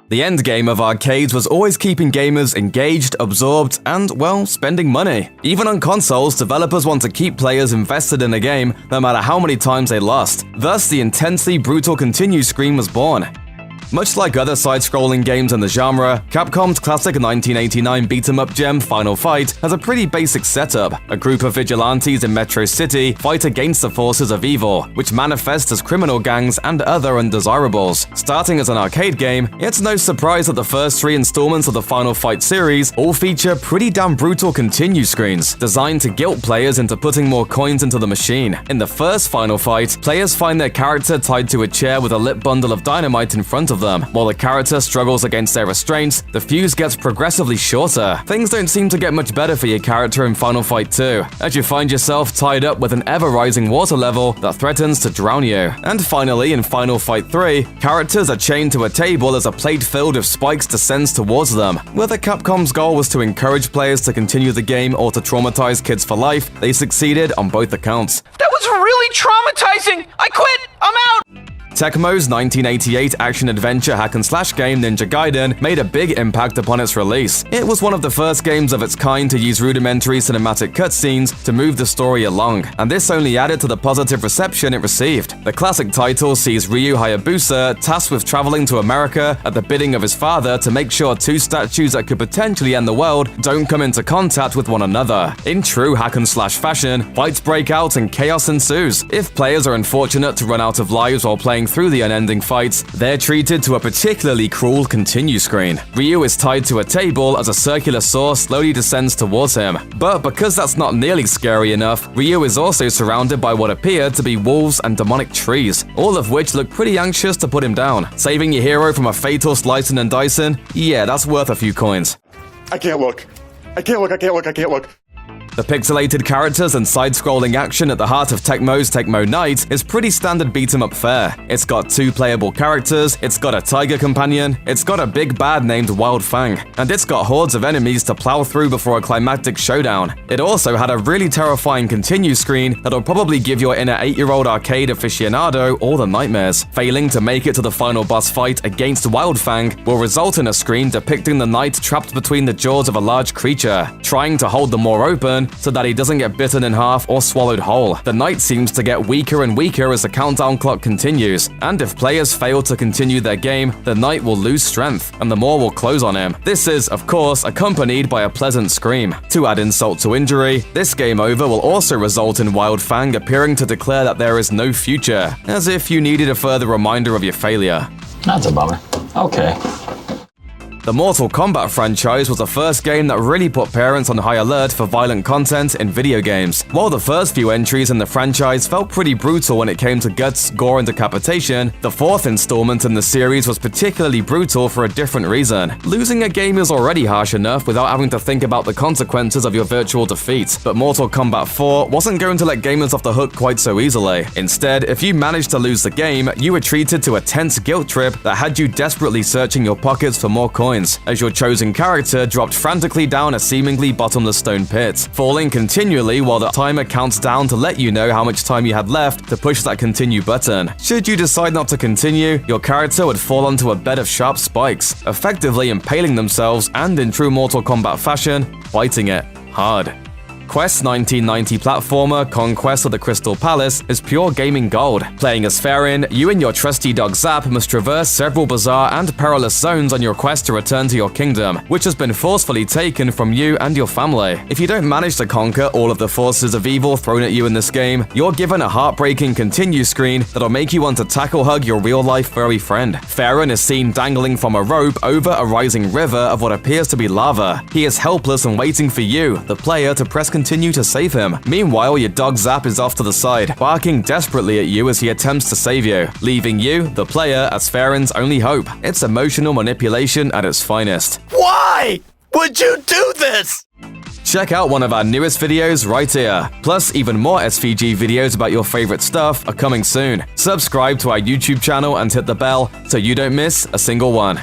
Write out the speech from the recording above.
The endgame of arcades was always keeping gamers engaged, absorbed, and, well, spending money. Even on consoles, developers want to keep players invested in a game no matter how many times they lost. Thus, the intensely brutal continue screen was born. Much like other side-scrolling games in the genre, Capcom's classic 1989 beat-em-up gem Final Fight has a pretty basic setup. A group of vigilantes in Metro City fight against the forces of evil, which manifest as criminal gangs and other undesirables. Starting as an arcade game, it's no surprise that the first 3 installments of the Final Fight series all feature pretty damn brutal continue screens, designed to guilt players into putting more coins into the machine. In the first Final Fight, players find their character tied to a chair with a lit bundle of dynamite in front of them. While the character struggles against their restraints, the fuse gets progressively shorter. Things don't seem to get much better for your character in Final Fight 2, as you find yourself tied up with an ever-rising water level that threatens to drown you. And finally, in Final Fight 3, characters are chained to a table as a plate filled with spikes descends towards them. Whether Capcom's goal was to encourage players to continue the game or to traumatize kids for life, they succeeded on both accounts. That was really traumatizing! I quit! I'm out! Tecmo's 1988 action-adventure hack-and-slash game Ninja Gaiden made a big impact upon its release. It was one of the first games of its kind to use rudimentary cinematic cutscenes to move the story along, and this only added to the positive reception it received. The classic title sees Ryu Hayabusa tasked with traveling to America at the bidding of his father to make sure 2 statues that could potentially end the world don't come into contact with one another. In true hack-and-slash fashion, fights break out and chaos ensues. If players are unfortunate to run out of lives while playing through the unending fights, they're treated to a particularly cruel continue screen. Ryu is tied to a table as a circular saw slowly descends towards him. But because that's not nearly scary enough, Ryu is also surrounded by what appear to be wolves and demonic trees, all of which look pretty anxious to put him down. Saving your hero from a fatal slicing and dicing? Yeah, that's worth a few coins. I can't look. I can't look, I can't look, I can't look. The pixelated characters and side-scrolling action at the heart of Tecmo's Tecmo Knight is pretty standard beat-em-up fare. It's got 2 playable characters, it's got a tiger companion, it's got a big bad named Wild Fang, and it's got hordes of enemies to plow through before a climactic showdown. It also had a really terrifying continue screen that'll probably give your inner 8-year-old arcade aficionado all the nightmares. Failing to make it to the final boss fight against Wild Fang will result in a screen depicting the knight trapped between the jaws of a large creature, trying to hold them more open so that he doesn't get bitten in half or swallowed whole. The knight seems to get weaker and weaker as the countdown clock continues, and if players fail to continue their game, the knight will lose strength, and the more will close on him. This is, of course, accompanied by a pleasant scream. To add insult to injury, this game over will also result in Wild Fang appearing to declare that there is no future, as if you needed a further reminder of your failure. That's a bummer. Okay. The Mortal Kombat franchise was the first game that really put parents on high alert for violent content in video games. While the first few entries in the franchise felt pretty brutal when it came to guts, gore, and decapitation, the 4th installment in the series was particularly brutal for a different reason. Losing a game is already harsh enough without having to think about the consequences of your virtual defeat, but Mortal Kombat 4 wasn't going to let gamers off the hook quite so easily. Instead, if you managed to lose the game, you were treated to a tense guilt trip that had you desperately searching your pockets for more coins, as your chosen character dropped frantically down a seemingly bottomless stone pit, falling continually while the timer counts down to let you know how much time you had left to push that continue button. Should you decide not to continue, your character would fall onto a bed of sharp spikes, effectively impaling themselves and, in true Mortal Kombat fashion, fighting it hard. Quest's 1990 platformer Conquest of the Crystal Palace is pure gaming gold. Playing as Farron, you and your trusty dog Zap must traverse several bizarre and perilous zones on your quest to return to your kingdom, which has been forcefully taken from you and your family. If you don't manage to conquer all of the forces of evil thrown at you in this game, you're given a heartbreaking continue screen that'll make you want to tackle hug your real-life furry friend. Farron is seen dangling from a rope over a rising river of what appears to be lava. He is helpless and waiting for you, the player, to press continue to save him. Meanwhile, your dog Zap is off to the side, barking desperately at you as he attempts to save you, leaving you, the player, as Farron's only hope. It's emotional manipulation at its finest. Why would you do this? Check out one of our newest videos right here. Plus, even more SVG videos about your favorite stuff are coming soon. Subscribe to our YouTube channel and hit the bell so you don't miss a single one.